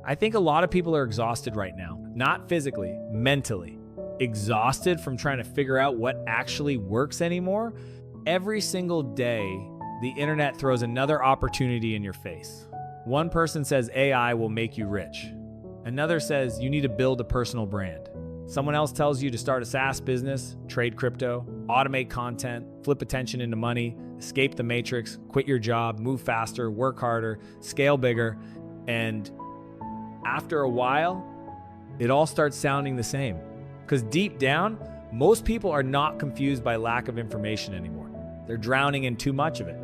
I think a lot of people are exhausted right now, not physically, mentally. Exhausted from trying to figure out what actually works anymore. Every single day, the internet throws another opportunity in your face. One person says AI will make you rich. Another says you need to build a personal brand. Someone else tells you to start a SaaS business, trade crypto, automate content, flip attention into money, escape the matrix, quit your job, move faster, work harder, scale bigger. And after a while, it all starts sounding the same. Because deep down, most people are not confused by lack of information anymore. They're drowning in too much of it.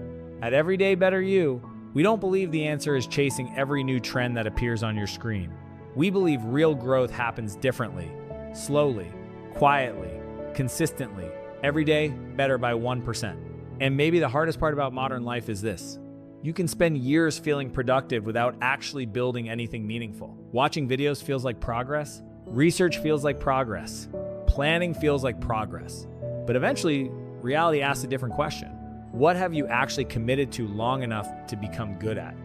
At Everyday Better You, we don't believe the answer is chasing every new trend that appears on your screen. We believe real growth happens differently, slowly, quietly, consistently, every day better by 1%. And maybe the hardest part about modern life is this. You can spend years feeling productive without actually building anything meaningful. Watching videos feels like progress. Research feels like progress. Planning feels like progress. But eventually, reality asks a different question. What have you actually committed to long enough to become good at?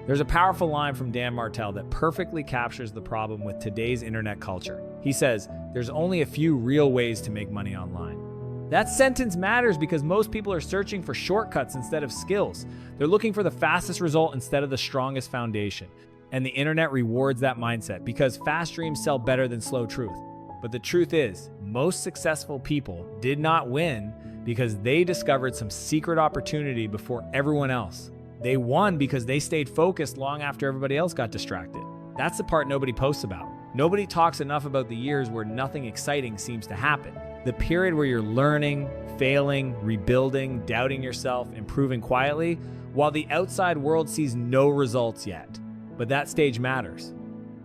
There's a powerful line from Dan Martell that perfectly captures the problem with today's internet culture. He says, there's only a few real ways to make money online. That sentence matters because most people are searching for shortcuts instead of skills. They're looking for the fastest result instead of the strongest foundation. And the internet rewards that mindset because fast dreams sell better than slow truth. But the truth is, most successful people did not win because they discovered some secret opportunity before everyone else. They won because they stayed focused long after everybody else got distracted. That's the part nobody posts about. Nobody talks enough about the years where nothing exciting seems to happen. The period where you're learning, failing, rebuilding, doubting yourself, improving quietly, while the outside world sees no results yet. But that stage matters.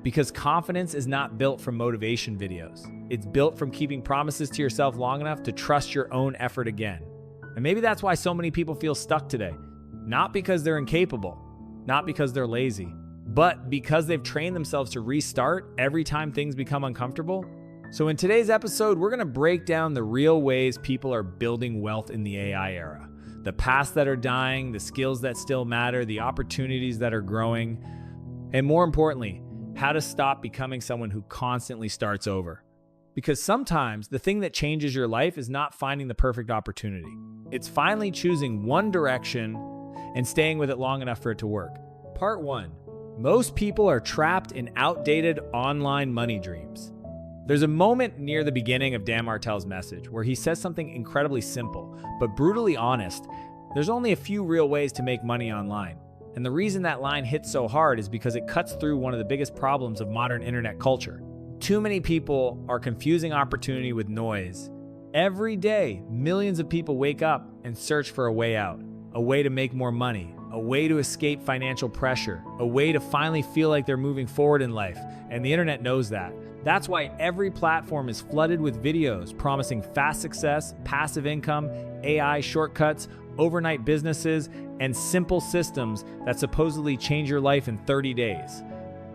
Because confidence is not built from motivation videos. It's built from keeping promises to yourself long enough to trust your own effort again. And maybe that's why so many people feel stuck today. Not because they're incapable, not because they're lazy, but because they've trained themselves to restart every time things become uncomfortable. So in today's episode, we're going to break down the real ways people are building wealth in the AI era. The paths that are dying, the skills that still matter, the opportunities that are growing, and more importantly, how to stop becoming someone who constantly starts over. Because sometimes the thing that changes your life is not finding the perfect opportunity. It's finally choosing one direction and staying with it long enough for it to work. Part 1. Most people are trapped in outdated online money dreams. There's a moment near the beginning of Dan Martell's message where he says something incredibly simple, but brutally honest. There's only a few real ways to make money online. And the reason that line hits so hard is because it cuts through one of the biggest problems of modern internet culture. Too many people are confusing opportunity with noise. Every day, millions of people wake up and search for a way out, a way to make more money, a way to escape financial pressure, a way to finally feel like they're moving forward in life. And the internet knows that. That's why every platform is flooded with videos promising fast success, passive income, AI shortcuts, overnight businesses, and simple systems that supposedly change your life in 30 days.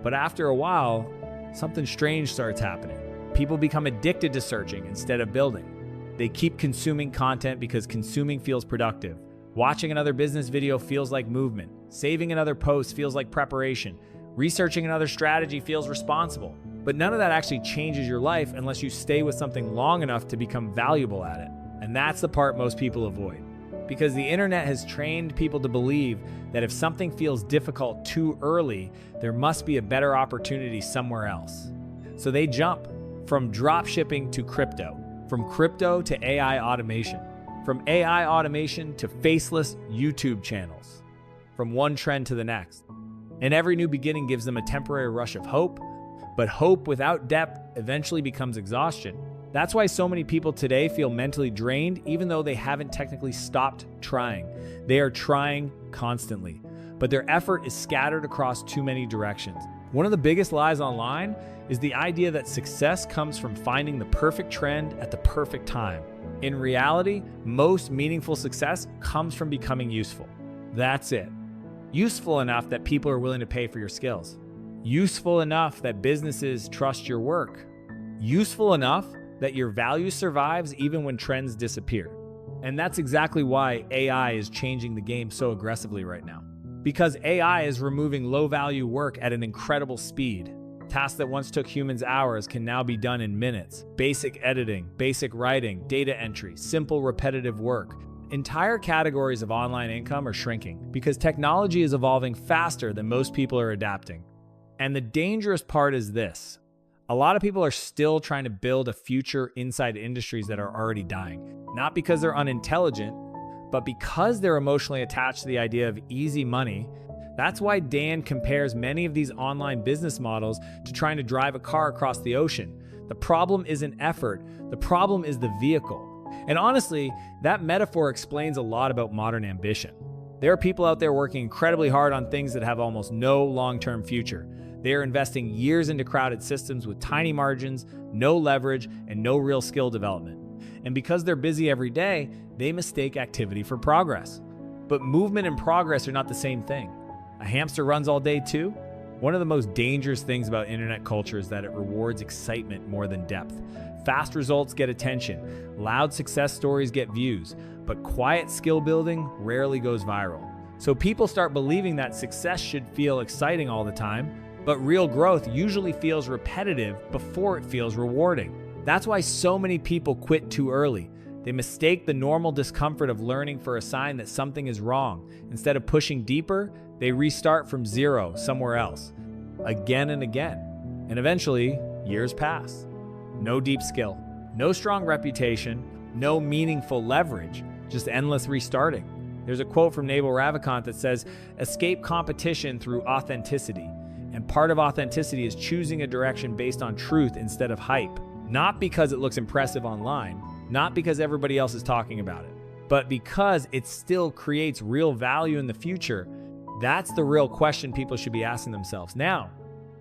But after a while, something strange starts happening. People become addicted to searching instead of building. They keep consuming content because consuming feels productive. Watching another business video feels like movement. Saving another post feels like preparation. Researching another strategy feels responsible. But none of that actually changes your life unless you stay with something long enough to become valuable at it. And that's the part most people avoid. Because the internet has trained people to believe that if something feels difficult too early, there must be a better opportunity somewhere else. So they jump from drop shipping to crypto, from crypto to AI automation, from AI automation to faceless YouTube channels, from one trend to the next. And every new beginning gives them a temporary rush of hope, but hope without depth eventually becomes exhaustion. That's why so many people today feel mentally drained, even though they haven't technically stopped trying. They are trying constantly, but their effort is scattered across too many directions. One of the biggest lies online is the idea that success comes from finding the perfect trend at the perfect time. In reality, most meaningful success comes from becoming useful. That's it. Useful enough that people are willing to pay for your skills. Useful enough that businesses trust your work. Useful enough that your value survives even when trends disappear. And that's exactly why AI is changing the game so aggressively right now. Because AI is removing low-value work at an incredible speed. Tasks that once took humans hours can now be done in minutes. Basic editing, basic writing, data entry, simple repetitive work. Entire categories of online income are shrinking because technology is evolving faster than most people are adapting. And the dangerous part is this. A lot of people are still trying to build a future inside industries that are already dying. Not because they're unintelligent, but because they're emotionally attached to the idea of easy money. That's why Dan compares many of these online business models to trying to drive a car across the ocean. The problem isn't effort, the problem is the vehicle. And honestly, that metaphor explains a lot about modern ambition. There are people out there working incredibly hard on things that have almost no long-term future. They are investing years into crowded systems with tiny margins, no leverage, and no real skill development. And because they're busy every day, they mistake activity for progress. But movement and progress are not the same thing. A hamster runs all day too. One of the most dangerous things about internet culture is that it rewards excitement more than depth. Fast results get attention, loud success stories get views, but quiet skill building rarely goes viral. So people start believing that success should feel exciting all the time, but real growth usually feels repetitive before it feels rewarding. That's why so many people quit too early. They mistake the normal discomfort of learning for a sign that something is wrong. Instead of pushing deeper, they restart from zero somewhere else, again and again. And eventually, years pass. No deep skill, no strong reputation, no meaningful leverage, just endless restarting. There's a quote from Naval Ravikant that says, "Escape competition through authenticity." And part of authenticity is choosing a direction based on truth instead of hype. Not because it looks impressive online, not because everybody else is talking about it, but because it still creates real value in the future. That's the real question people should be asking themselves now.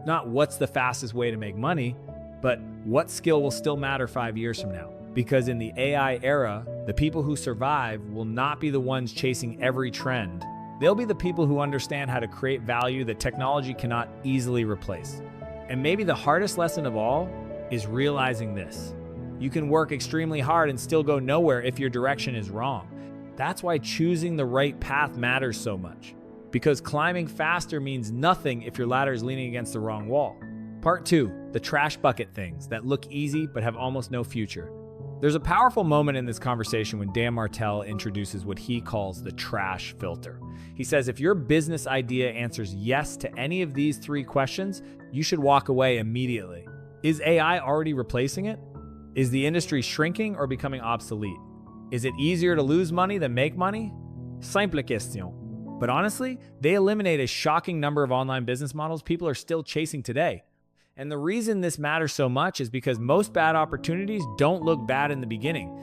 Not what's the fastest way to make money, but what skill will still matter 5 years from now. Because in the AI era, the people who survive will not be the ones chasing every trend. They'll be the people who understand how to create value that technology cannot easily replace. And maybe the hardest lesson of all is realizing this. You can work extremely hard and still go nowhere if your direction is wrong. That's why choosing the right path matters so much. Because climbing faster means nothing if your ladder is leaning against the wrong wall. Part 2, the trash bucket things that look easy but have almost no future. There's a powerful moment in this conversation when Dan Martell introduces what he calls the trash filter. He says if your business idea answers yes to any of these 3 questions, you should walk away immediately. Is AI already replacing it? Is the industry shrinking or becoming obsolete? Is it easier to lose money than make money? Simple question. But honestly, they eliminate a shocking number of online business models people are still chasing today. And the reason this matters so much is because most bad opportunities don't look bad in the beginning.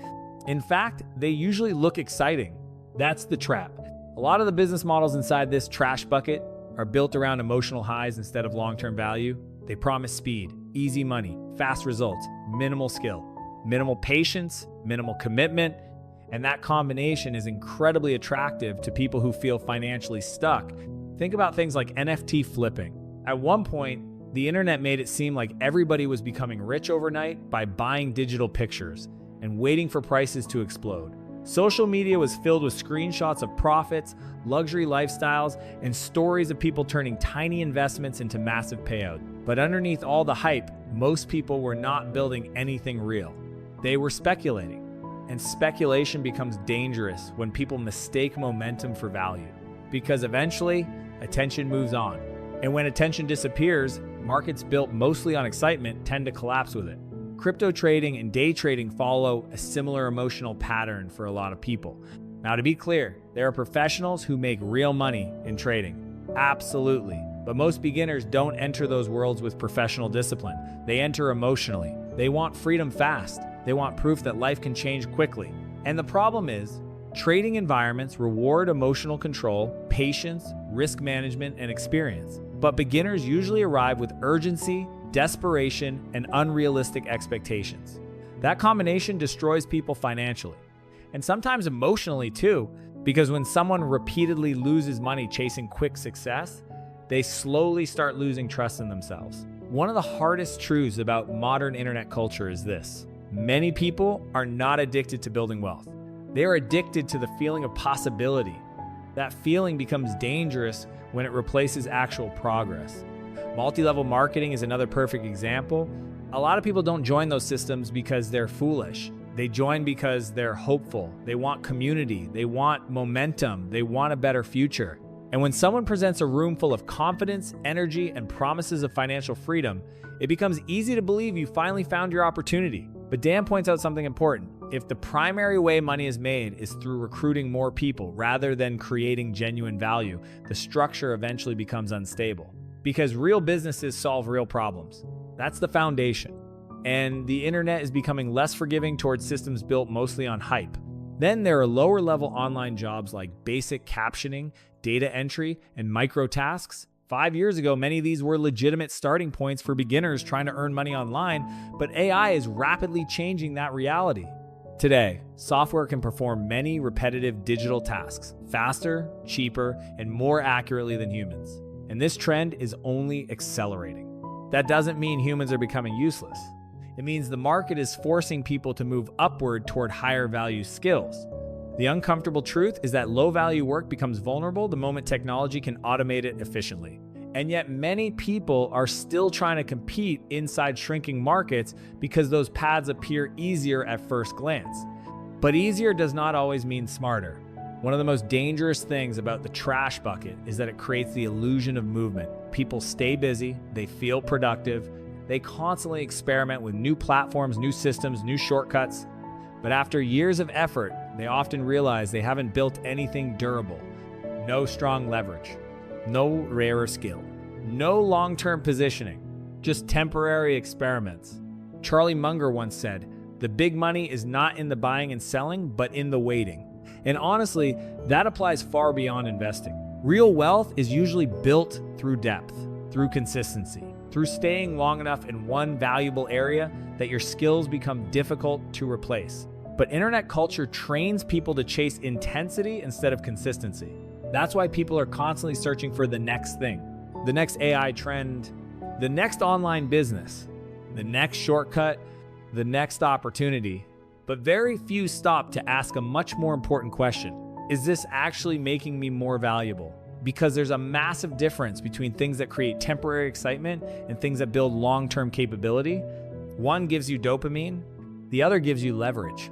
In fact, they usually look exciting. That's the trap. A lot of the business models inside this trash bucket are built around emotional highs instead of long-term value. They promise speed, easy money, fast results, minimal skill, minimal patience, minimal commitment, and that combination is incredibly attractive to people who feel financially stuck. Think about things like NFT flipping. At one point, the internet made it seem like everybody was becoming rich overnight by buying digital pictures and waiting for prices to explode. Social media was filled with screenshots of profits, luxury lifestyles, and stories of people turning tiny investments into massive payouts. But underneath all the hype, most people were not building anything real. They were speculating. And speculation becomes dangerous when people mistake momentum for value. Because eventually, attention moves on. And when attention disappears, markets built mostly on excitement tend to collapse with it. Crypto trading and day trading follow a similar emotional pattern for a lot of people. Now, to be clear, there are professionals who make real money in trading. Absolutely. But most beginners don't enter those worlds with professional discipline. They enter emotionally. They want freedom fast. They want proof that life can change quickly. And the problem is, trading environments reward emotional control, patience, risk management, and experience. But beginners usually arrive with urgency, desperation, and unrealistic expectations. That combination destroys people financially, and sometimes emotionally too, because when someone repeatedly loses money chasing quick success, they slowly start losing trust in themselves. One of the hardest truths about modern internet culture is this: many people are not addicted to building wealth. They are addicted to the feeling of possibility. That feeling becomes dangerous when it replaces actual progress. Multi-level marketing is another perfect example. A lot of people don't join those systems because they're foolish. They join because they're hopeful. They want community. They want momentum. They want a better future. And when someone presents a room full of confidence, energy, and promises of financial freedom, it becomes easy to believe you finally found your opportunity. But Dan points out something important. If the primary way money is made is through recruiting more people rather than creating genuine value, the structure eventually becomes unstable. Because real businesses solve real problems. That's the foundation. And the internet is becoming less forgiving towards systems built mostly on hype. Then there are lower level online jobs like basic captioning, data entry, and micro tasks. 5 years ago, many of these were legitimate starting points for beginners trying to earn money online, but AI is rapidly changing that reality. Today, software can perform many repetitive digital tasks faster, cheaper, and more accurately than humans. And this trend is only accelerating. That doesn't mean humans are becoming useless. It means the market is forcing people to move upward toward higher value skills. The uncomfortable truth is that low value work becomes vulnerable the moment technology can automate it efficiently. And yet many people are still trying to compete inside shrinking markets because those paths appear easier at first glance. But easier does not always mean smarter. One of the most dangerous things about the trash bucket is that it creates the illusion of movement. People stay busy, they feel productive, they constantly experiment with new platforms, new systems, new shortcuts. But after years of effort, they often realize they haven't built anything durable. No strong leverage, no rarer skill, no long-term positioning, just temporary experiments. Charlie Munger once said, "The big money is not in the buying and selling, but in the waiting." And honestly, that applies far beyond investing. Real wealth is usually built through depth, through consistency, through staying long enough in one valuable area that your skills become difficult to replace. But internet culture trains people to chase intensity instead of consistency. That's why people are constantly searching for the next thing, the next AI trend, the next online business, the next shortcut, the next opportunity. But very few stop to ask a much more important question. Is this actually making me more valuable? Because there's a massive difference between things that create temporary excitement and things that build long-term capability. One gives you dopamine, the other gives you leverage.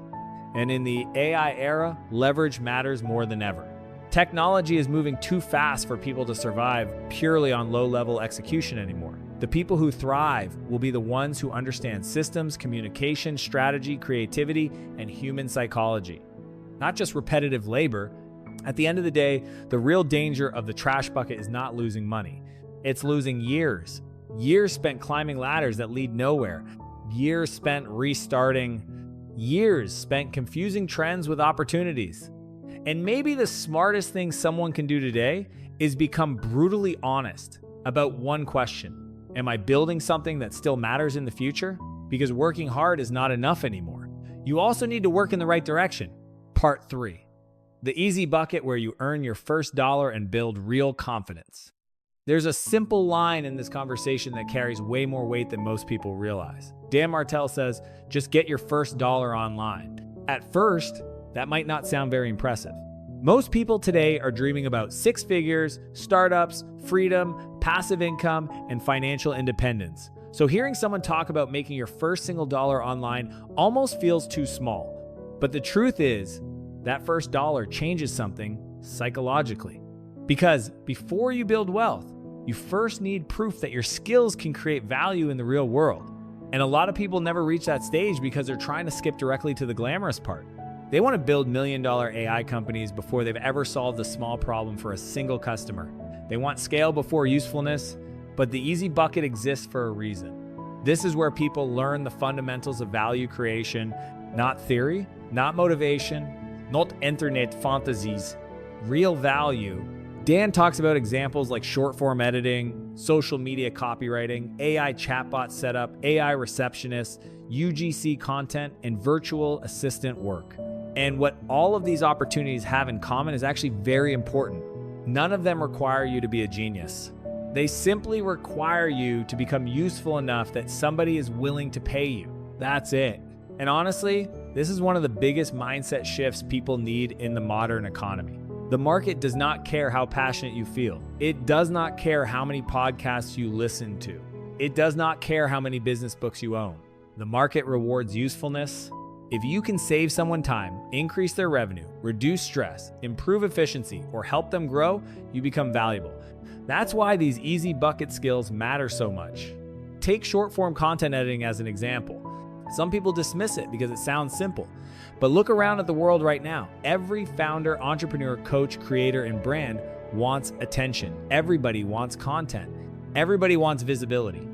And in the AI era, leverage matters more than ever. Technology is moving too fast for people to survive purely on low-level execution anymore. The people who thrive will be the ones who understand systems, communication, strategy, creativity, and human psychology. Not just repetitive labor. At the end of the day, the real danger of the trash bucket is not losing money. It's losing years. Years spent climbing ladders that lead nowhere. Years spent restarting. Years spent confusing trends with opportunities. And maybe the smartest thing someone can do today is become brutally honest about one question. Am I building something that still matters in the future? Because working hard is not enough anymore. You also need to work in the right direction. Part 3. The easy bucket where you earn your first dollar and build real confidence. There's a simple line in this conversation that carries way more weight than most people realize. Dan Martell says, just get your first dollar online. At first, that might not sound very impressive. Most people today are dreaming about 6 figures, startups, freedom, passive income, and financial independence. So hearing someone talk about making your first single dollar online almost feels too small. But the truth is, that first dollar changes something psychologically. Because before you build wealth, you first need proof that your skills can create value in the real world. And a lot of people never reach that stage because they're trying to skip directly to the glamorous part. They want to build million-dollar AI companies before they've ever solved a small problem for a single customer. They want scale before usefulness, but the easy bucket exists for a reason. This is where people learn the fundamentals of value creation, not theory, not motivation, not internet fantasies, real value. Dan talks about examples like short-form editing, social media copywriting, AI chatbot setup, AI receptionists, UGC content, and virtual assistant work. And what all of these opportunities have in common is actually very important. None of them require you to be a genius. They simply require you to become useful enough that somebody is willing to pay you. That's it. And honestly, this is one of the biggest mindset shifts people need in the modern economy. The market does not care how passionate you feel. It does not care how many podcasts you listen to. It does not care how many business books you own. The market rewards usefulness. If you can save someone time, increase their revenue, reduce stress, improve efficiency, or help them grow, you become valuable. That's why these easy bucket skills matter so much. Take short-form content editing as an example. Some people dismiss it because it sounds simple. But look around at the world right now. Every founder, entrepreneur, coach, creator, and brand wants attention. Everybody wants content. Everybody wants visibility.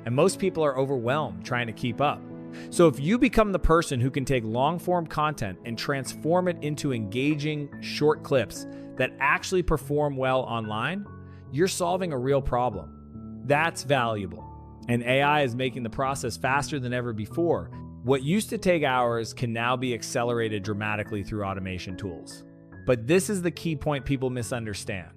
And most people are overwhelmed trying to keep up. So if you become the person who can take long-form content and transform it into engaging short clips that actually perform well online, you're solving a real problem. That's valuable. And AI is making the process faster than ever before. What used to take hours can now be accelerated dramatically through automation tools. But this is the key point people misunderstand.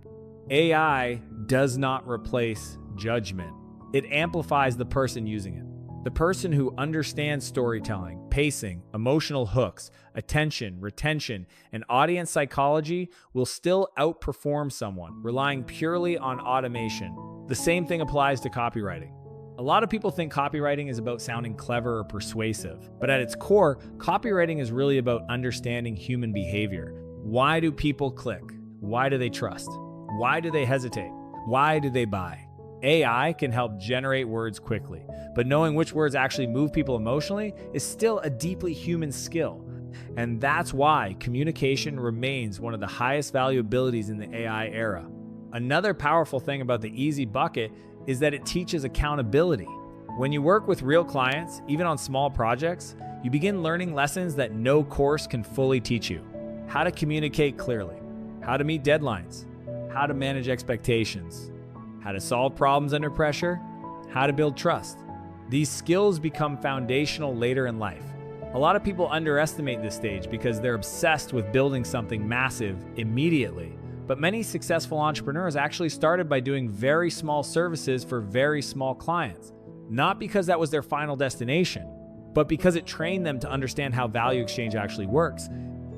AI does not replace judgment. It amplifies the person using it. The person who understands storytelling, pacing, emotional hooks, attention, retention, and audience psychology will still outperform someone relying purely on automation. The same thing applies to copywriting. A lot of people think copywriting is about sounding clever or persuasive, but at its core, copywriting is really about understanding human behavior. Why do people click? Why do they trust? Why do they hesitate? Why do they buy? AI can help generate words quickly, but knowing which words actually move people emotionally is still a deeply human skill. And that's why communication remains one of the highest value abilities in the AI era. Another powerful thing about the Easy Bucket is that it teaches accountability. When you work with real clients, even on small projects, you begin learning lessons that no course can fully teach you. How to communicate clearly, how to meet deadlines, how to manage expectations, how to solve problems under pressure, how to build trust. These skills become foundational later in life. A lot of people underestimate this stage because they're obsessed with building something massive immediately. But many successful entrepreneurs actually started by doing very small services for very small clients. Not because that was their final destination, but because it trained them to understand how value exchange actually works.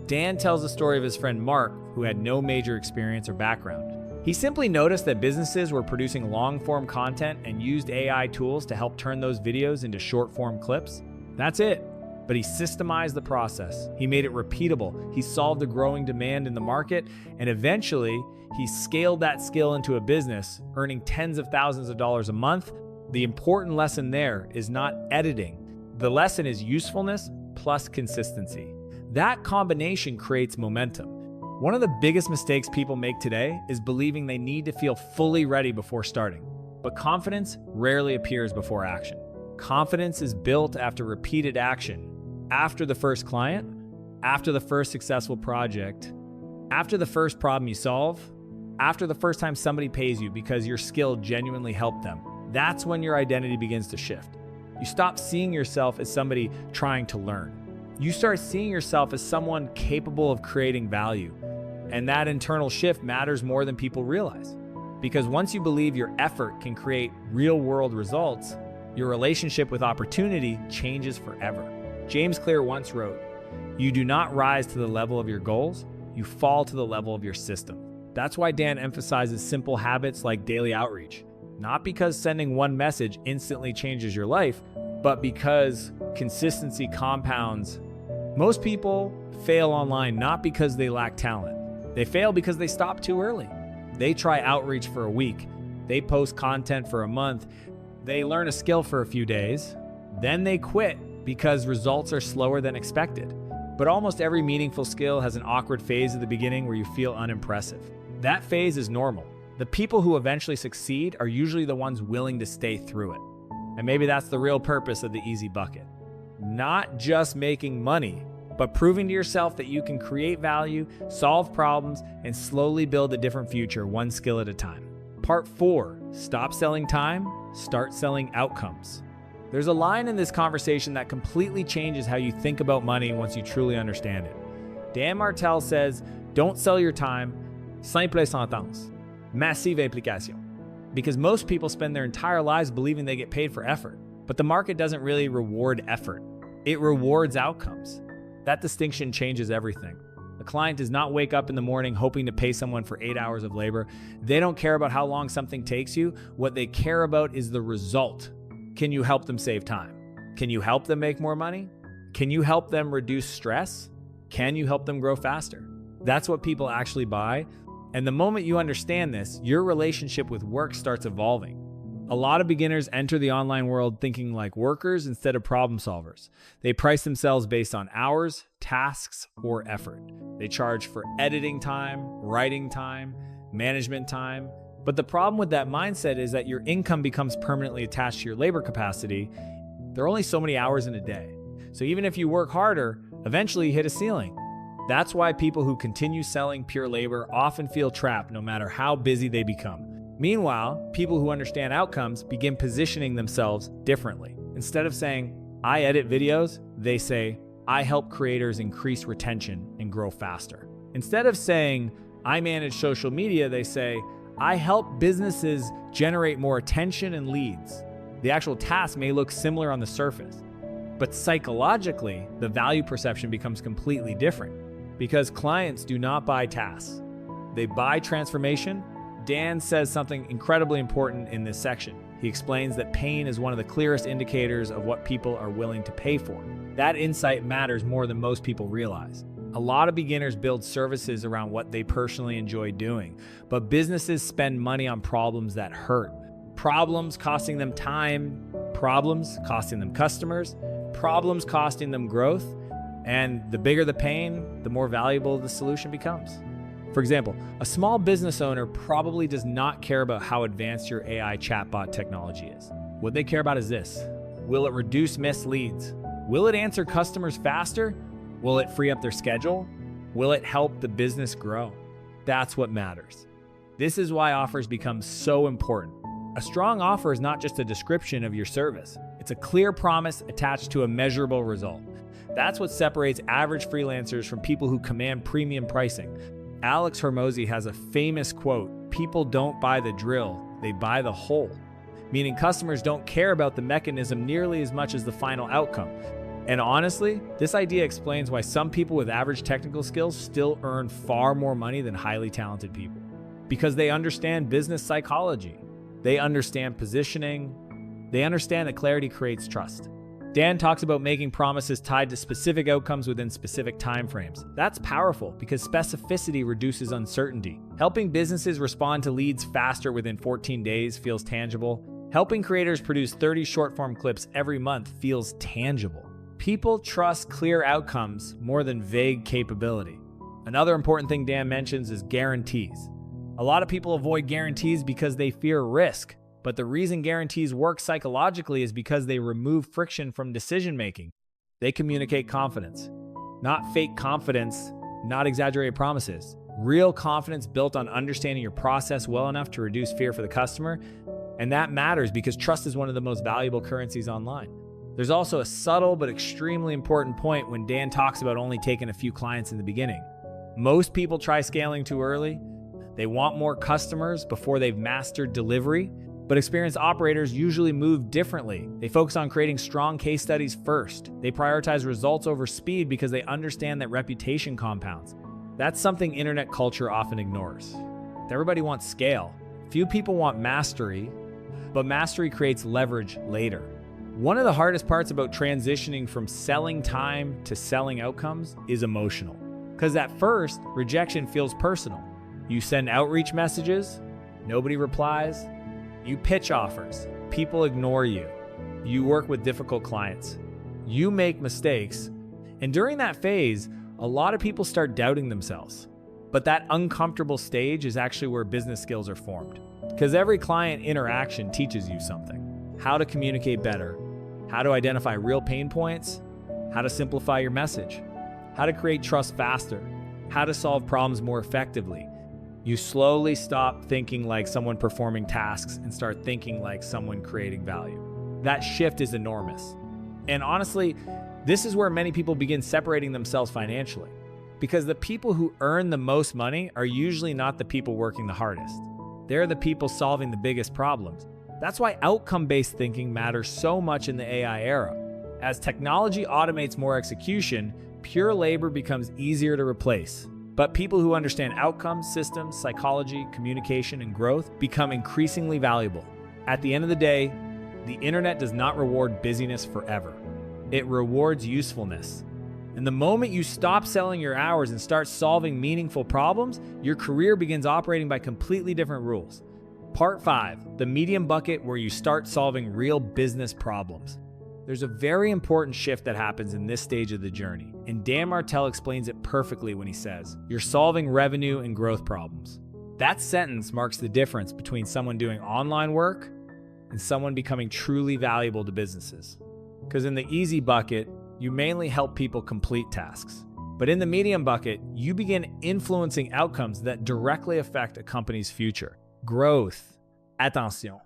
Dan tells the story of his friend Mark, who had no major experience or background. He simply noticed that businesses were producing long-form content and used AI tools to help turn those videos into short-form clips. That's it. But he systemized the process. He made it repeatable. He solved the growing demand in the market, and eventually he scaled that skill into a business, earning tens of thousands of dollars a month. The important lesson there is not editing. The lesson is usefulness plus consistency. That combination creates momentum. One of the biggest mistakes people make today is believing they need to feel fully ready before starting. But confidence rarely appears before action. Confidence is built after repeated action. After the first client, after the first successful project, after the first problem you solve, after the first time somebody pays you because your skill genuinely helped them. That's when your identity begins to shift. You stop seeing yourself as somebody trying to learn. You start seeing yourself as someone capable of creating value. And that internal shift matters more than people realize. Because once you believe your effort can create real-world results, your relationship with opportunity changes forever. James Clear once wrote, "You do not rise to the level of your goals, you fall to the level of your system." That's why Dan emphasizes simple habits like daily outreach. Not because sending one message instantly changes your life, but because consistency compounds. Most people fail online not because they lack talent. They fail because they stop too early. They try outreach for a week. They post content for a month. They learn a skill for a few days. Then they quit because results are slower than expected. But almost every meaningful skill has an awkward phase at the beginning where you feel unimpressive. That phase is normal. The people who eventually succeed are usually the ones willing to stay through it. And maybe that's the real purpose of the Easy Bucket. Not just making money, but proving to yourself that you can create value, solve problems, and slowly build a different future one skill at a time. Part 4, stop selling time, start selling outcomes. There's a line in this conversation that completely changes how you think about money once you truly understand it. Dan Martell says, don't sell your time, simple sentence, massive application. Because most people spend their entire lives believing they get paid for effort. But the market doesn't really reward effort. It rewards outcomes. That distinction changes everything. A client does not wake up in the morning hoping to pay someone for 8 hours of labor. They don't care about how long something takes you. What they care about is the result. Can you help them save time? Can you help them make more money? Can you help them reduce stress? Can you help them grow faster? That's what people actually buy. And the moment you understand this, your relationship with work starts evolving. A lot of beginners enter the online world thinking like workers instead of problem solvers. They price themselves based on hours, tasks, or effort. They charge for editing time, writing time, management time. But the problem with that mindset is that your income becomes permanently attached to your labor capacity. There are only so many hours in a day. So even if you work harder, eventually you hit a ceiling. That's why people who continue selling pure labor often feel trapped no matter how busy they become. Meanwhile, people who understand outcomes begin positioning themselves differently. Instead of saying, I edit videos, they say, I help creators increase retention and grow faster. Instead of saying, I manage social media, they say, I help businesses generate more attention and leads. The actual task may look similar on the surface, but psychologically, the value perception becomes completely different because clients do not buy tasks. They buy transformation. Dan says something incredibly important in this section. He explains that pain is one of the clearest indicators of what people are willing to pay for. That insight matters more than most people realize. A lot of beginners build services around what they personally enjoy doing, but businesses spend money on problems that hurt. Problems costing them time, problems costing them customers, problems costing them growth, and the bigger the pain, the more valuable the solution becomes. For example, a small business owner probably does not care about how advanced your AI chatbot technology is. What they care about is this. Will it reduce missed leads? Will it answer customers faster? Will it free up their schedule? Will it help the business grow? That's what matters. This is why offers become so important. A strong offer is not just a description of your service. It's a clear promise attached to a measurable result. That's what separates average freelancers from people who command premium pricing. Alex Hormozi has a famous quote, "People don't buy the drill, they buy the hole," meaning customers don't care about the mechanism nearly as much as the final outcome. And honestly, this idea explains why some people with average technical skills still earn far more money than highly talented people. Because they understand business psychology. They understand positioning. They understand that clarity creates trust. Dan talks about making promises tied to specific outcomes within specific timeframes. That's powerful because specificity reduces uncertainty. Helping businesses respond to leads faster within 14 days feels tangible. Helping creators produce 30 short-form clips every month feels tangible. People trust clear outcomes more than vague capability. Another important thing Dan mentions is guarantees. A lot of people avoid guarantees because they fear risk. But the reason guarantees work psychologically is because they remove friction from decision-making. They communicate confidence. Not fake confidence, not exaggerated promises. Real confidence built on understanding your process well enough to reduce fear for the customer. And that matters because trust is one of the most valuable currencies online. There's also a subtle but extremely important point when Dan talks about only taking a few clients in the beginning. Most people try scaling too early. They want more customers before they've mastered delivery. But experienced operators usually move differently. They focus on creating strong case studies first. They prioritize results over speed because they understand that reputation compounds. That's something internet culture often ignores. Everybody wants scale. Few people want mastery, but mastery creates leverage later. One of the hardest parts about transitioning from selling time to selling outcomes is emotional. Because at first, rejection feels personal. You send outreach messages, nobody replies. You pitch offers, people ignore you. You work with difficult clients. You make mistakes. And during that phase, a lot of people start doubting themselves. But that uncomfortable stage is actually where business skills are formed. Because every client interaction teaches you something. How to communicate better, how to identify real pain points, how to simplify your message, how to create trust faster, how to solve problems more effectively. You slowly stop thinking like someone performing tasks and start thinking like someone creating value. That shift is enormous. And honestly, this is where many people begin separating themselves financially. Because the people who earn the most money are usually not the people working the hardest. They're the people solving the biggest problems. That's why outcome-based thinking matters so much in the AI era. As technology automates more execution, Pure labor becomes easier to replace. But people who understand outcomes, systems, psychology, communication, and growth become increasingly valuable. At the end of the day, the internet does not reward busyness forever. It rewards usefulness. And the moment you stop selling your hours and start solving meaningful problems, your career begins operating by completely different rules. Part 5, the medium bucket, where you start solving real business problems. There's a very important shift that happens in this stage of the journey, and Dan Martell explains it perfectly when he says, "You're solving revenue and growth problems." That sentence marks the difference between someone doing online work and someone becoming truly valuable to businesses. Because in the easy bucket, you mainly help people complete tasks. But in the medium bucket, you begin influencing outcomes that directly affect a company's future. Growth, attention,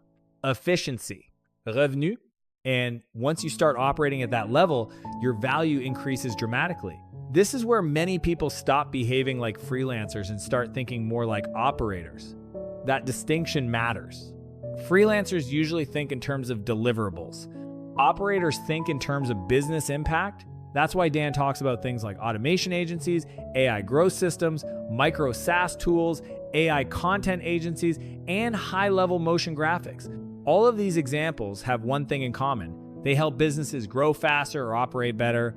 efficiency, revenu. And once you start operating at that level, your value increases dramatically. This is where many people stop behaving like freelancers and start thinking more like operators. That distinction matters. Freelancers usually think in terms of deliverables. Operators think in terms of business impact. That's why Dan talks about things like automation agencies, AI growth systems, micro SaaS tools, AI content agencies, and high-level motion graphics. All of these examples have one thing in common. They help businesses grow faster or operate better.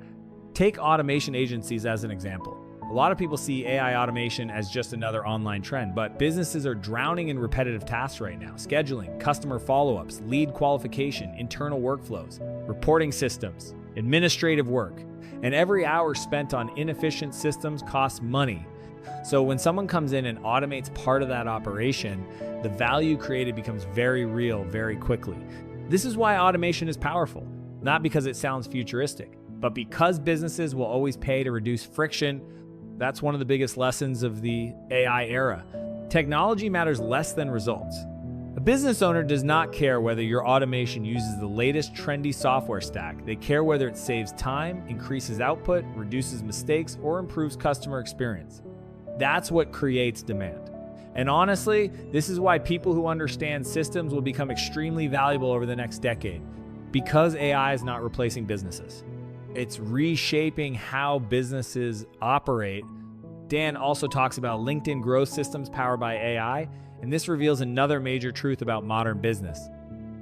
Take automation agencies as an example. A lot of people see AI automation as just another online trend, but businesses are drowning in repetitive tasks right now. Scheduling, customer follow-ups, lead qualification, internal workflows, reporting systems, administrative work. And every hour spent on inefficient systems costs money. So when someone comes in and automates part of that operation, the value created becomes very real very quickly. This is why automation is powerful, not because it sounds futuristic, but because businesses will always pay to reduce friction. That's one of the biggest lessons of the AI era. Technology matters less than results. A business owner does not care whether your automation uses the latest trendy software stack. They care whether it saves time, increases output, reduces mistakes, or improves customer experience. That's what creates demand. And honestly, this is why people who understand systems will become extremely valuable over the next decade, because AI is not replacing businesses. It's reshaping how businesses operate. Dan also talks about LinkedIn growth systems powered by AI, and this reveals another major truth about modern business.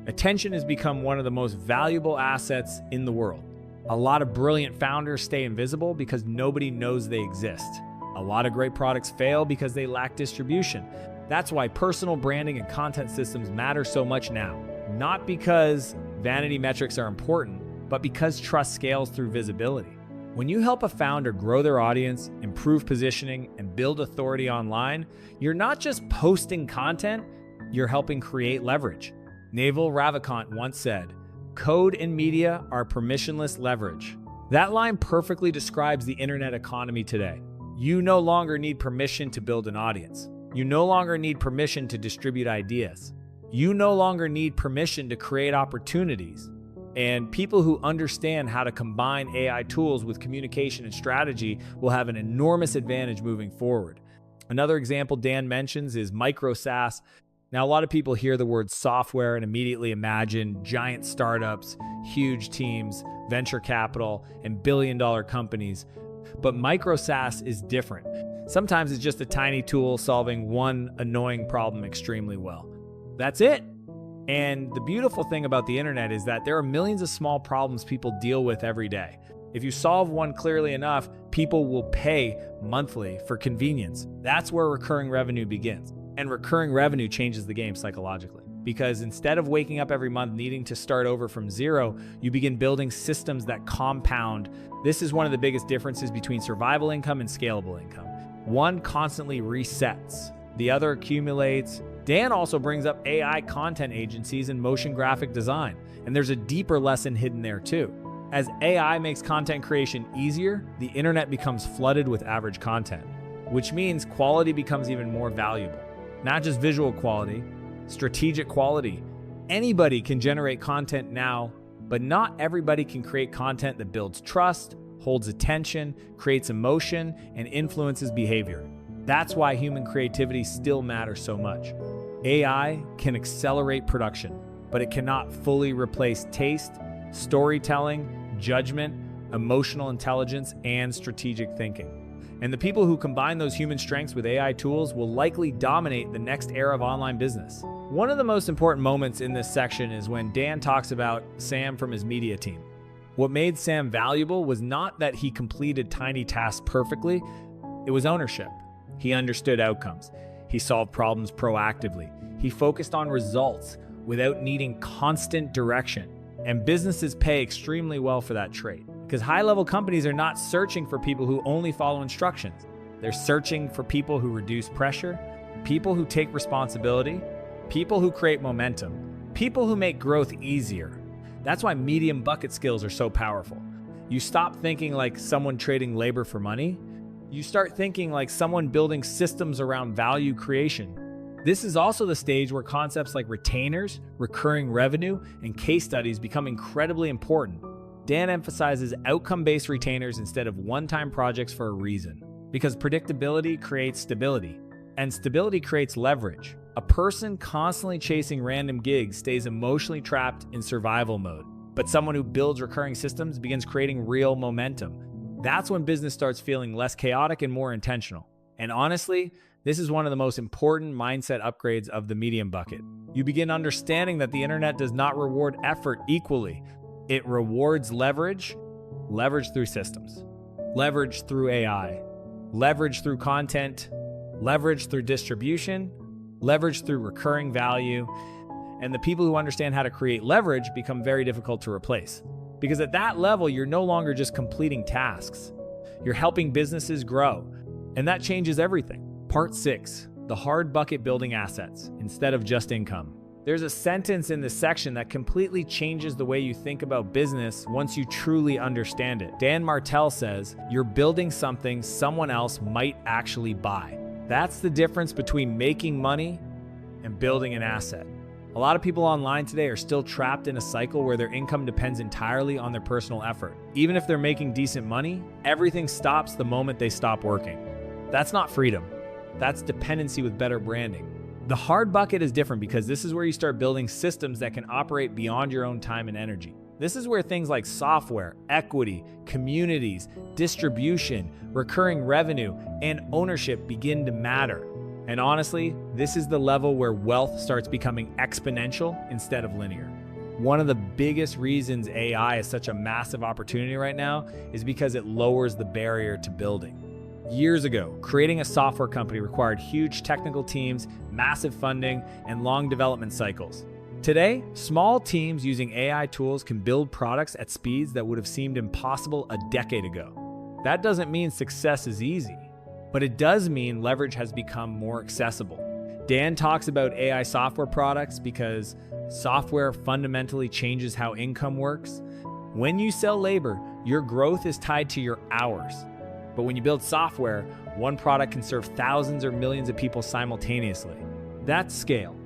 Attention has become one of the most valuable assets in the world. A lot of brilliant founders stay invisible because nobody knows they exist. A lot of great products fail because they lack distribution. That's why personal branding and content systems matter so much now. Not because vanity metrics are important, but because trust scales through visibility. When you help a founder grow their audience, improve positioning, and build authority online, you're not just posting content, you're helping create leverage. Naval Ravikant once said, "Code and media are permissionless leverage." That line perfectly describes the internet economy today. You no longer need permission to build an audience. You no longer need permission to distribute ideas. You no longer need permission to create opportunities. And people who understand how to combine AI tools with communication and strategy will have an enormous advantage moving forward. Another example Dan mentions is micro SaaS. Now, a lot of people hear the word software and immediately imagine giant startups, huge teams, venture capital, and billion-dollar companies. But micro SaaS is different. Sometimes it's just a tiny tool solving one annoying problem extremely well. That's it. And the beautiful thing about the internet is that there are millions of small problems people deal with every day. If you solve one clearly enough, people will pay monthly for convenience. That's where recurring revenue begins. And recurring revenue changes the game psychologically. Because instead of waking up every month needing to start over from zero, you begin building systems that compound. This is one of the biggest differences between survival income and scalable income. One constantly resets, the other accumulates. Dan also brings up AI content agencies and motion graphic design, and there's a deeper lesson hidden there too. As AI makes content creation easier, the internet becomes flooded with average content, which means quality becomes even more valuable. Not just visual quality, strategic quality. Anybody can generate content now, but not everybody can create content that builds trust, holds attention, creates emotion, and influences behavior. That's why human creativity still matters so much. AI can accelerate production, but it cannot fully replace taste, storytelling, judgment, emotional intelligence, and strategic thinking. And the people who combine those human strengths with AI tools will likely dominate the next era of online business. One of the most important moments in this section is when Dan talks about Sam from his media team. What made Sam valuable was not that he completed tiny tasks perfectly, it was ownership. He understood outcomes. He solved problems proactively. He focused on results without needing constant direction. And businesses pay extremely well for that trait, because high-level companies are not searching for people who only follow instructions. They're searching for people who reduce pressure, people who take responsibility, people who create momentum, people who make growth easier. That's why medium bucket skills are so powerful. You stop thinking like someone trading labor for money. You start thinking like someone building systems around value creation. This is also the stage where concepts like retainers, recurring revenue, and case studies become incredibly important. Dan emphasizes outcome-based retainers instead of one-time projects for a reason, because predictability creates stability, and stability creates leverage. A person constantly chasing random gigs stays emotionally trapped in survival mode, but someone who builds recurring systems begins creating real momentum. That's when business starts feeling less chaotic and more intentional. And honestly, this is one of the most important mindset upgrades of the medium bucket. You begin understanding that the internet does not reward effort equally. It rewards leverage through systems, leverage through AI, leverage through content, leverage through distribution, leverage through recurring value. And the people who understand how to create leverage become very difficult to replace. Because at that level, you're no longer just completing tasks. You're helping businesses grow. And that changes everything. Part 6, the hard bucket building assets instead of just income. There's a sentence in this section that completely changes the way you think about business once you truly understand it. Dan Martell says, "You're building something someone else might actually buy." That's the difference between making money and building an asset. A lot of people online today are still trapped in a cycle where their income depends entirely on their personal effort. Even if they're making decent money, everything stops the moment they stop working. That's not freedom. That's dependency with better branding. The hard bucket is different because this is where you start building systems that can operate beyond your own time and energy. This is where things like software, equity, communities, distribution, recurring revenue, and ownership begin to matter. And honestly, this is the level where wealth starts becoming exponential instead of linear. One of the biggest reasons AI is such a massive opportunity right now is because it lowers the barrier to building. Years ago, creating a software company required huge technical teams, massive funding, and long development cycles. Today, small teams using AI tools can build products at speeds that would have seemed impossible a decade ago. That doesn't mean success is easy, but it does mean leverage has become more accessible. Dan talks about AI software products because software fundamentally changes how income works. When you sell labor, your growth is tied to your hours. But when you build software, one product can serve thousands or millions of people simultaneously. That's scale.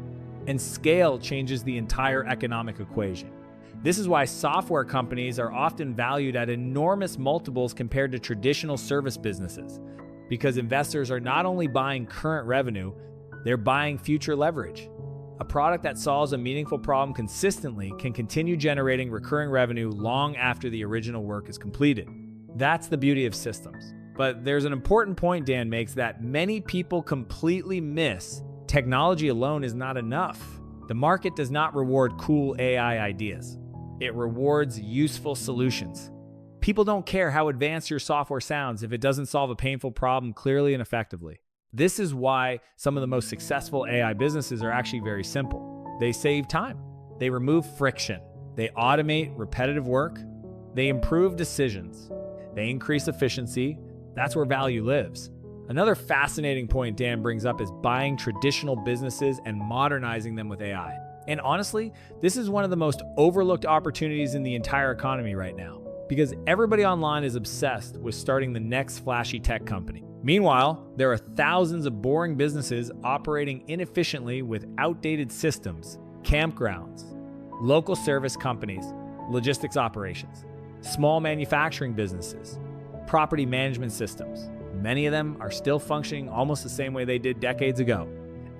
And scale changes the entire economic equation. This is why software companies are often valued at enormous multiples compared to traditional service businesses. Because investors are not only buying current revenue, they're buying future leverage. A product that solves a meaningful problem consistently can continue generating recurring revenue long after the original work is completed. That's the beauty of systems. But there's an important point Dan makes that many people completely miss. Technology alone is not enough. The market does not reward cool AI ideas. It rewards useful solutions. People don't care how advanced your software sounds if it doesn't solve a painful problem clearly and effectively. This is why some of the most successful AI businesses are actually very simple. They save time. They remove friction. They automate repetitive work. They improve decisions. They increase efficiency. That's where value lives. Another fascinating point Dan brings up is buying traditional businesses and modernizing them with AI. And honestly, this is one of the most overlooked opportunities in the entire economy right now, because everybody online is obsessed with starting the next flashy tech company. Meanwhile, there are thousands of boring businesses operating inefficiently with outdated systems, campgrounds, local service companies, logistics operations, small manufacturing businesses, property management systems. Many of them are still functioning almost the same way they did decades ago.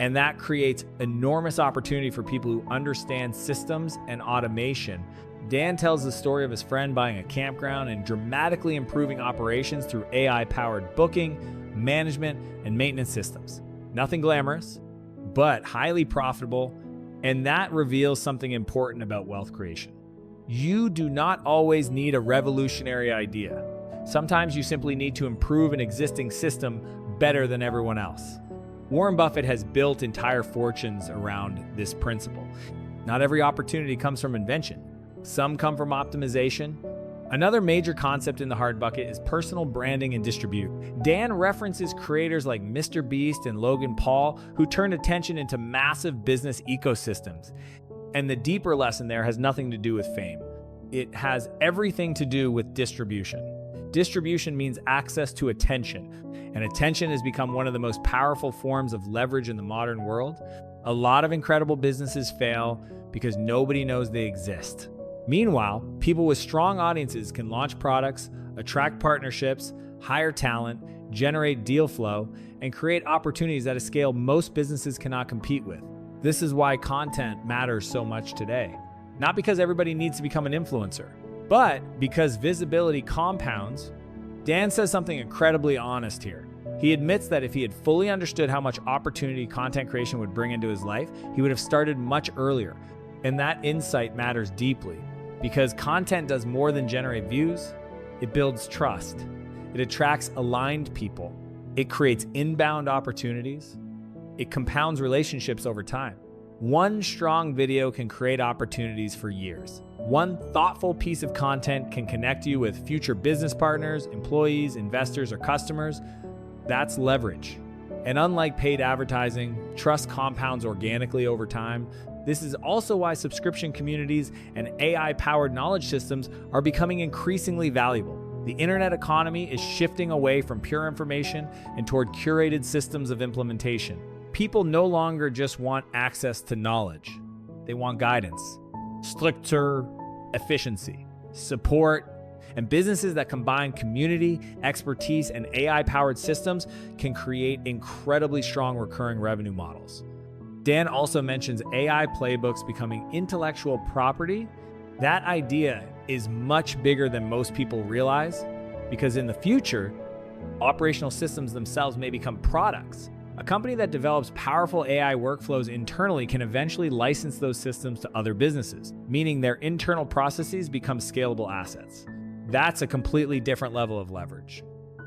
And that creates enormous opportunity for people who understand systems and automation, Dan tells the story of his friend buying a campground and dramatically improving operations through AI-powered booking, management, and maintenance systems. Nothing glamorous, but highly profitable, and that reveals something important about wealth creation. You do not always need a revolutionary idea. Sometimes you simply need to improve an existing system better than everyone else. Warren Buffett has built entire fortunes around this principle. Not every opportunity comes from invention. Some come from optimization. Another major concept in the hard bucket is personal branding and distribution. Dan references creators like Mr. Beast and Logan Paul who turned attention into massive business ecosystems. And the deeper lesson there has nothing to do with fame. It has everything to do with distribution. Distribution means access to attention, and attention has become one of the most powerful forms of leverage in the modern world. A lot of incredible businesses fail because nobody knows they exist. Meanwhile, people with strong audiences can launch products, attract partnerships, hire talent, generate deal flow, and create opportunities at a scale most businesses cannot compete with. This is why content matters so much today. Not because everybody needs to become an influencer, but because visibility compounds. Dan says something incredibly honest here. He admits that if he had fully understood how much opportunity content creation would bring into his life, he would have started much earlier. And that insight matters deeply because content does more than generate views. It builds trust. It attracts aligned people. It creates inbound opportunities. It compounds relationships over time. One strong video can create opportunities for years. One thoughtful piece of content can connect you with future business partners, employees, investors, or customers. That's leverage. And unlike paid advertising, trust compounds organically over time. This is also why subscription communities and AI-powered knowledge systems are becoming increasingly valuable. The internet economy is shifting away from pure information and toward curated systems of implementation. People no longer just want access to knowledge. They want guidance, structure, efficiency, support, and businesses that combine community, expertise, and AI-powered systems can create incredibly strong recurring revenue models. Dan also mentions AI playbooks becoming intellectual property. That idea is much bigger than most people realize because in the future, operational systems themselves may become products. A company that develops powerful AI workflows internally can eventually license those systems to other businesses, meaning their internal processes become scalable assets. That's a completely different level of leverage.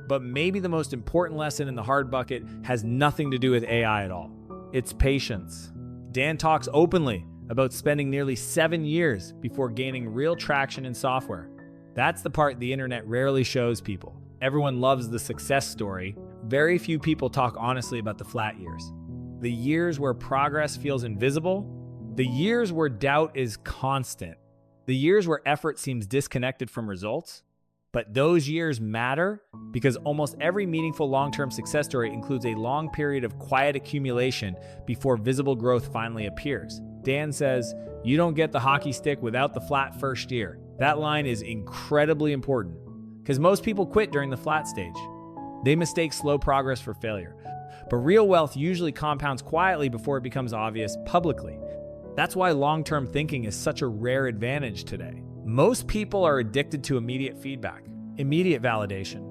But maybe the most important lesson in the hard bucket has nothing to do with AI at all. It's patience. Dan talks openly about spending nearly 7 years before gaining real traction in software. That's the part the internet rarely shows people. Everyone loves the success story. Very few people talk honestly about the flat years. The years where progress feels invisible. The years where doubt is constant. The years where effort seems disconnected from results. But those years matter because almost every meaningful long-term success story includes a long period of quiet accumulation before visible growth finally appears. Dan says, "You don't get the hockey stick without the flat first year." That line is incredibly important because most people quit during the flat stage. They mistake slow progress for failure. But real wealth usually compounds quietly before it becomes obvious publicly. That's why long-term thinking is such a rare advantage today. Most people are addicted to immediate feedback, immediate validation,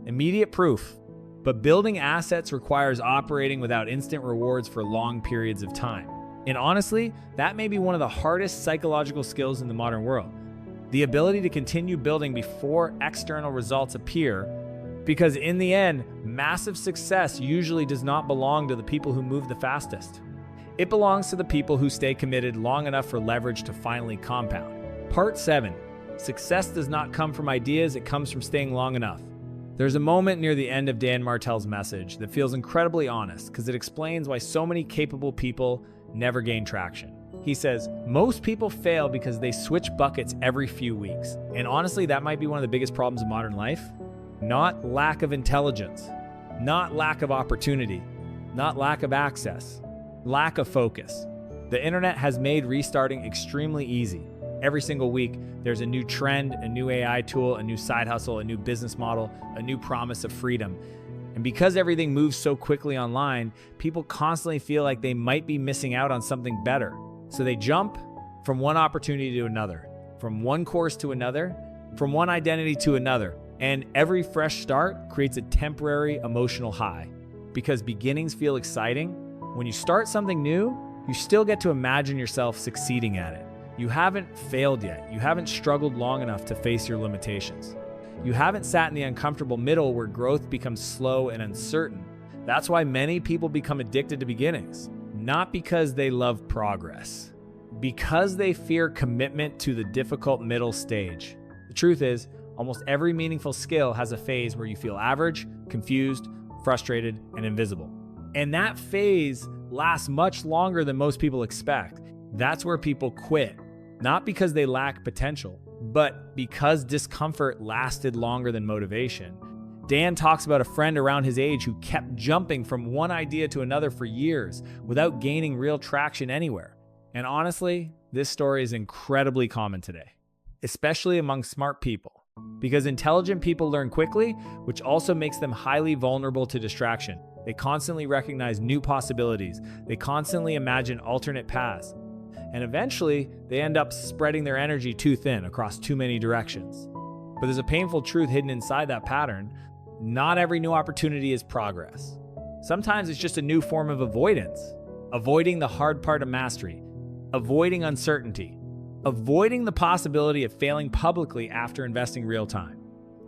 immediate proof. But building assets requires operating without instant rewards for long periods of time. And honestly, that may be one of the hardest psychological skills in the modern world. The ability to continue building before external results appear, because in the end, massive success usually does not belong to the people who move the fastest. It belongs to the people who stay committed long enough for leverage to finally compound. Part 7. Success does not come from ideas, it comes from staying long enough. There's a moment near the end of Dan Martell's message that feels incredibly honest because it explains why so many capable people never gain traction. He says, most people fail because they switch buckets every few weeks. And honestly, that might be one of the biggest problems of modern life. Not lack of intelligence, not lack of opportunity, not lack of access, lack of focus. The internet has made restarting extremely easy. Every single week, there's a new trend, a new AI tool, a new side hustle, a new business model, a new promise of freedom. And because everything moves so quickly online, people constantly feel like they might be missing out on something better. So they jump from one opportunity to another, from one course to another, from one identity to another, and every fresh start creates a temporary emotional high. Because beginnings feel exciting, when you start something new, you still get to imagine yourself succeeding at it. You haven't failed yet. You haven't struggled long enough to face your limitations. You haven't sat in the uncomfortable middle where growth becomes slow and uncertain. That's why many people become addicted to beginnings. Not because they love progress, because they fear commitment to the difficult middle stage. The truth is, almost every meaningful skill has a phase where you feel average, confused, frustrated, and invisible. And that phase lasts much longer than most people expect. That's where people quit, not because they lack potential, but because discomfort lasted longer than motivation. Dan talks about a friend around his age who kept jumping from one idea to another for years without gaining real traction anywhere. And honestly, this story is incredibly common today, especially among smart people, because intelligent people learn quickly, which also makes them highly vulnerable to distraction. They constantly recognize new possibilities. They constantly imagine alternate paths. And eventually, they end up spreading their energy too thin across too many directions. But there's a painful truth hidden inside that pattern. Not every new opportunity is progress. Sometimes it's just a new form of avoidance. Avoiding the hard part of mastery. Avoiding uncertainty. Avoiding the possibility of failing publicly after investing real time.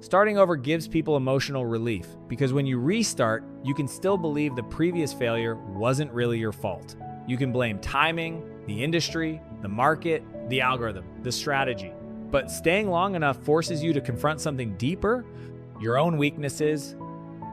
Starting over gives people emotional relief because when you restart, you can still believe the previous failure wasn't really your fault. You can blame timing, the industry, the market, the algorithm, the strategy. But staying long enough forces you to confront something deeper, your own weaknesses,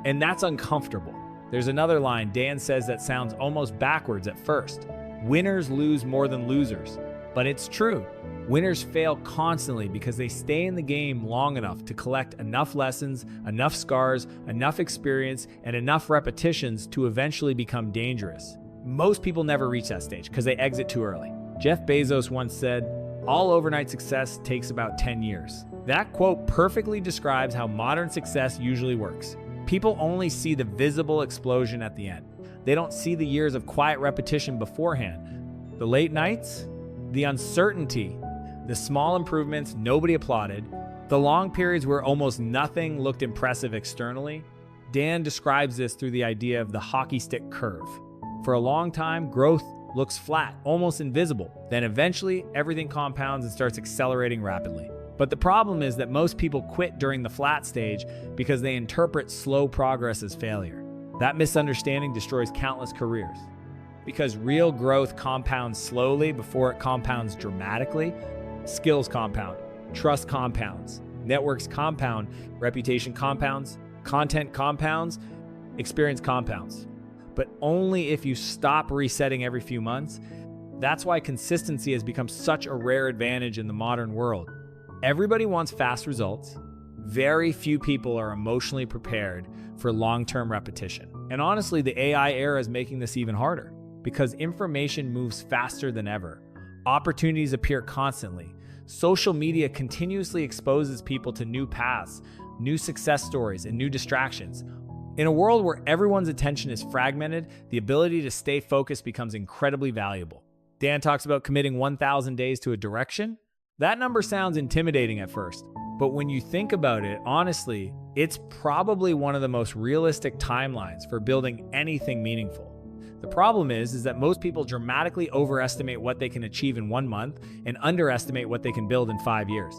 and that's uncomfortable. There's another line Dan says that sounds almost backwards at first. Winners lose more than losers. But it's true. Winners fail constantly because they stay in the game long enough to collect enough lessons, enough scars, enough experience, and enough repetitions to eventually become dangerous. Most people never reach that stage because they exit too early. Jeff Bezos once said, "All overnight success takes about 10 years." That quote perfectly describes how modern success usually works. People only see the visible explosion at the end. They don't see the years of quiet repetition beforehand. The late nights, the uncertainty, the small improvements nobody applauded, the long periods where almost nothing looked impressive externally. Dan describes this through the idea of the hockey stick curve. For a long time, growth looks flat, almost invisible. Then eventually, everything compounds and starts accelerating rapidly. But the problem is that most people quit during the flat stage because they interpret slow progress as failure. That misunderstanding destroys countless careers. Because real growth compounds slowly before it compounds dramatically. Skills compound, trust compounds, networks compound, reputation compounds, content compounds, experience compounds. But only if you stop resetting every few months. That's why consistency has become such a rare advantage in the modern world. Everybody wants fast results. Very few people are emotionally prepared for long-term repetition. And honestly, the AI era is making this even harder because information moves faster than ever. Opportunities appear constantly. Social media continuously exposes people to new paths, new success stories, and new distractions. In a world where everyone's attention is fragmented, the ability to stay focused becomes incredibly valuable. Dan talks about committing 1,000 days to a direction. That number sounds intimidating at first, but when you think about it, honestly, it's probably one of the most realistic timelines for building anything meaningful. The problem is that most people dramatically overestimate what they can achieve in 1 month and underestimate what they can build in 5 years.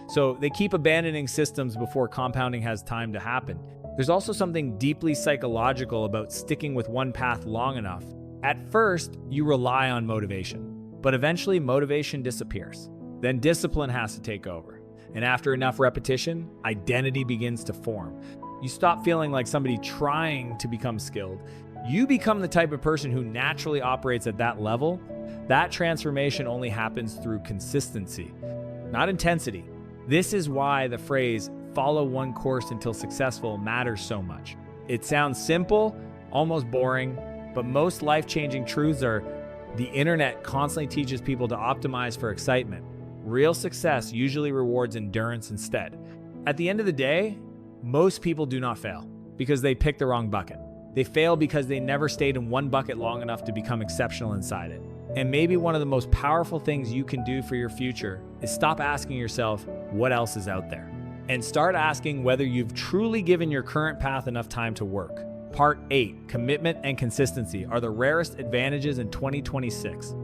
So they keep abandoning systems before compounding has time to happen. There's also something deeply psychological about sticking with one path long enough. At first, you rely on motivation, but eventually motivation disappears. Then discipline has to take over. And after enough repetition, identity begins to form. You stop feeling like somebody trying to become skilled. You become the type of person who naturally operates at that level. That transformation only happens through consistency, not intensity. This is why the phrase, "follow one course until successful," matters so much. It sounds simple, almost boring, but most life-changing truths are the internet constantly teaches people to optimize for excitement. Real success usually rewards endurance instead. At the end of the day, most people do not fail because they pick the wrong bucket. They fail because they never stayed in one bucket long enough to become exceptional inside it. And maybe one of the most powerful things you can do for your future is stop asking yourself what else is out there and start asking whether you've truly given your current path enough time to work. Part 8, commitment and consistency are the rarest advantages in 2026.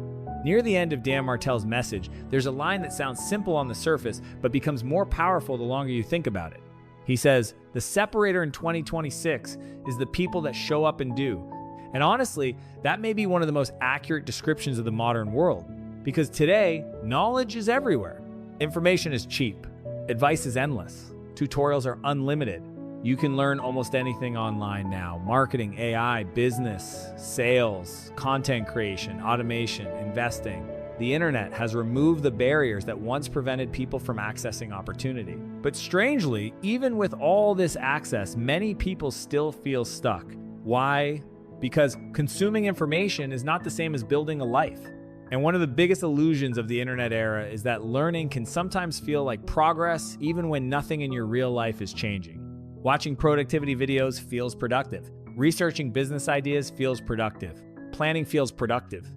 Near the end of Dan Martell's message, there's a line that sounds simple on the surface, but becomes more powerful the longer you think about it. He says, "The separator in 2026 is the people that show up and do." And honestly, that may be one of the most accurate descriptions of the modern world. Because today, knowledge is everywhere. Information is cheap. Advice is endless. Tutorials are unlimited. You can learn almost anything online now. Marketing, AI, business, sales, content creation, automation, investing. The internet has removed the barriers that once prevented people from accessing opportunity. But strangely, even with all this access, many people still feel stuck. Why? Because consuming information is not the same as building a life. And one of the biggest illusions of the internet era is that learning can sometimes feel like progress even when nothing in your real life is changing. Watching productivity videos feels productive. Researching business ideas feels productive. Planning feels productive.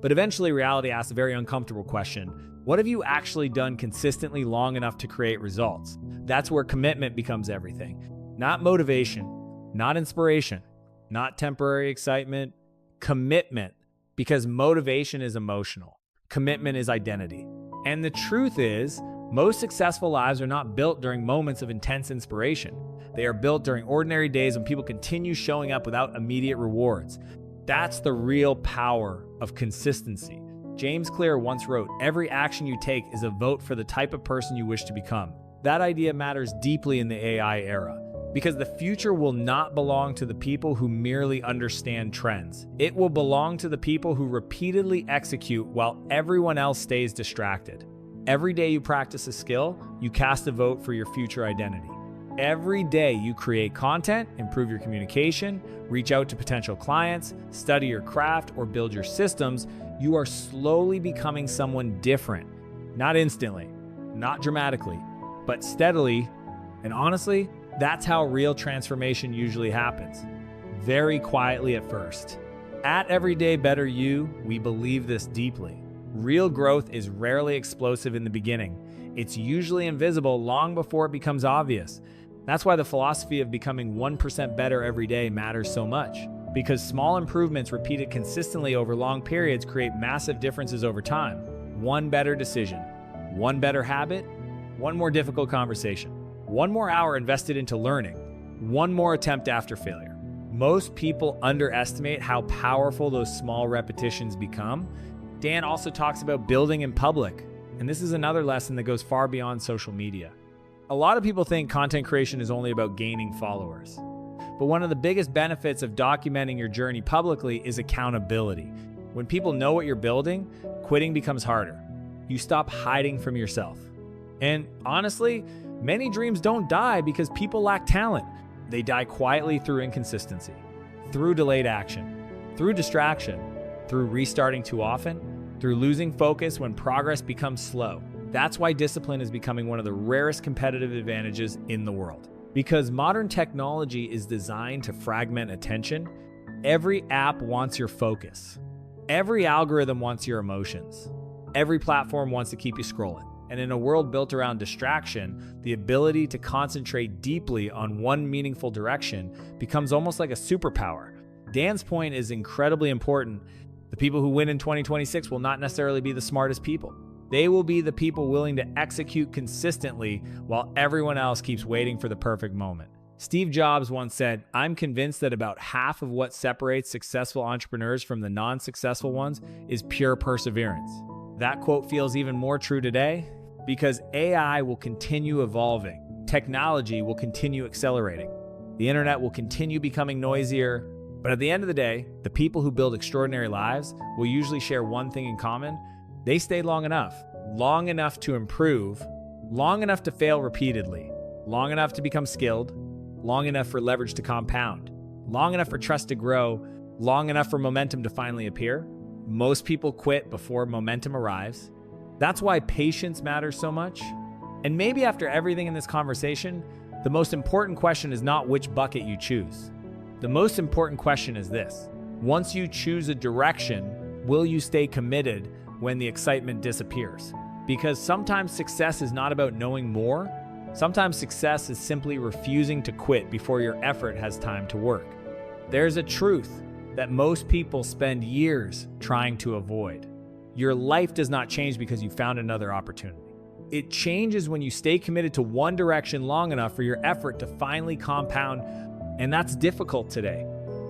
But eventually reality asks a very uncomfortable question. What have you actually done consistently long enough to create results? That's where commitment becomes everything. Not motivation, not inspiration, not temporary excitement, commitment, because motivation is emotional. Commitment is identity. And the truth is, most successful lives are not built during moments of intense inspiration. They are built during ordinary days when people continue showing up without immediate rewards. That's the real power of consistency. James Clear once wrote, "Every action you take is a vote for the type of person you wish to become." That idea matters deeply in the AI era. Because the future will not belong to the people who merely understand trends. It will belong to the people who repeatedly execute while everyone else stays distracted. Every day you practice a skill, you cast a vote for your future identity. Every day you create content, improve your communication, reach out to potential clients, study your craft, or build your systems, you are slowly becoming someone different. Not instantly, not dramatically, but steadily. And honestly, that's how real transformation usually happens. Very quietly at first. At Everyday Better You, we believe this deeply. Real growth is rarely explosive in the beginning. It's usually invisible long before it becomes obvious. That's why the philosophy of becoming 1% better every day matters so much. Because small improvements repeated consistently over long periods create massive differences over time. One better decision, one better habit, one more difficult conversation. One more hour invested into learning, one more attempt after failure. Most people underestimate how powerful those small repetitions become. Dan also talks about building in public, and this is another lesson that goes far beyond social media. A lot of people think content creation is only about gaining followers. But one of the biggest benefits of documenting your journey publicly is accountability. When people know what you're building, quitting becomes harder. You stop hiding from yourself. And honestly, many dreams don't die because people lack talent. They die quietly through inconsistency, through delayed action, through distraction, through restarting too often, through losing focus when progress becomes slow. That's why discipline is becoming one of the rarest competitive advantages in the world. Because modern technology is designed to fragment attention, every app wants your focus. Every algorithm wants your emotions. Every platform wants to keep you scrolling. And in a world built around distraction, the ability to concentrate deeply on one meaningful direction becomes almost like a superpower. Dan's point is incredibly important. The people who win in 2026 will not necessarily be the smartest people. They will be the people willing to execute consistently while everyone else keeps waiting for the perfect moment. Steve Jobs once said, "I'm convinced that about half of what separates successful entrepreneurs from the non-successful ones is pure perseverance." That quote feels even more true today because AI will continue evolving. Technology will continue accelerating. The internet will continue becoming noisier. But at the end of the day, the people who build extraordinary lives will usually share one thing in common. They stay long enough to improve, long enough to fail repeatedly, long enough to become skilled, long enough for leverage to compound, long enough for trust to grow, long enough for momentum to finally appear. Most people quit before momentum arrives. That's why patience matters so much. And maybe after everything in this conversation, the most important question is not which bucket you choose. The most important question is this: once you choose a direction, will you stay committed when the excitement disappears? Because sometimes success is not about knowing more. Sometimes success is simply refusing to quit before your effort has time to work. There's a truth that most people spend years trying to avoid. Your life does not change because you found another opportunity. It changes when you stay committed to one direction long enough for your effort to finally compound, and that's difficult today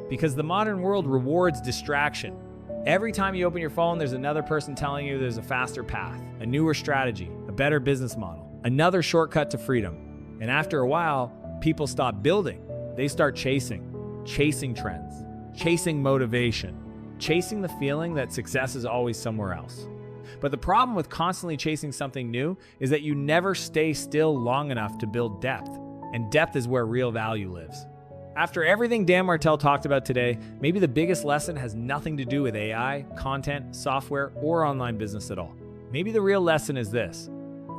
because the modern world rewards distraction. Every time you open your phone, there's another person telling you there's a faster path, a newer strategy, a better business model, another shortcut to freedom. And after a while, people stop building. They start chasing trends, chasing motivation, chasing the feeling that success is always somewhere else. But the problem with constantly chasing something new is that you never stay still long enough to build depth, and depth is where real value lives. After everything Dan Martell talked about today, maybe the biggest lesson has nothing to do with AI, content, software, or online business at all. Maybe the real lesson is this: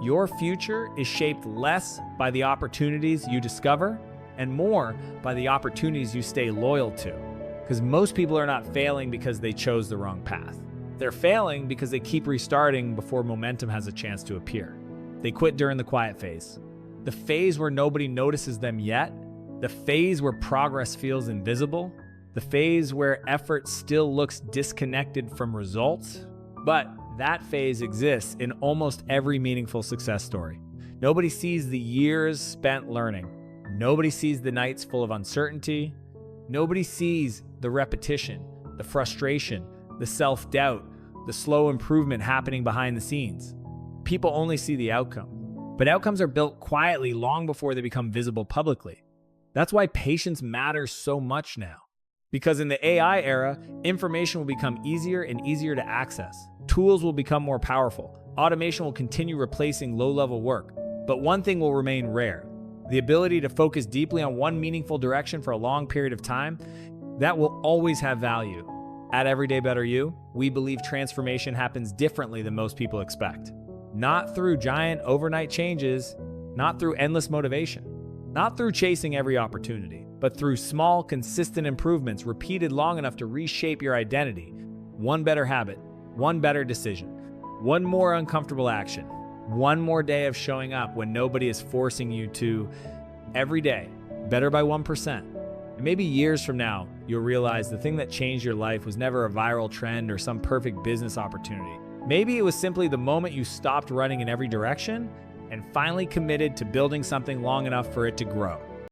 your future is shaped less by the opportunities you discover and more by the opportunities you stay loyal to. Because most people are not failing because they chose the wrong path. They're failing because they keep restarting before momentum has a chance to appear. They quit during the quiet phase, the phase where nobody notices them yet, the phase where progress feels invisible, the phase where effort still looks disconnected from results. But that phase exists in almost every meaningful success story. Nobody sees the years spent learning. Nobody sees the nights full of uncertainty. Nobody sees the repetition, the frustration, the self-doubt, the slow improvement happening behind the scenes. People only see the outcome. But outcomes are built quietly long before they become visible publicly. That's why patience matters so much now. Because in the AI era, information will become easier and easier to access. Tools will become more powerful. Automation will continue replacing low-level work. But one thing will remain rare: the ability to focus deeply on one meaningful direction for a long period of time. That will always have value. At Everyday Better You, we believe transformation happens differently than most people expect. Not through giant overnight changes, not through endless motivation, not through chasing every opportunity, but through small, consistent improvements repeated long enough to reshape your identity. One better habit, one better decision, one more uncomfortable action, one more day of showing up when nobody is forcing you to. Every day, better by 1%. And maybe years from now, you'll realize the thing that changed your life was never a viral trend or some perfect business opportunity. Maybe it was simply the moment you stopped running in every direction and finally committed to building something long enough for it to grow.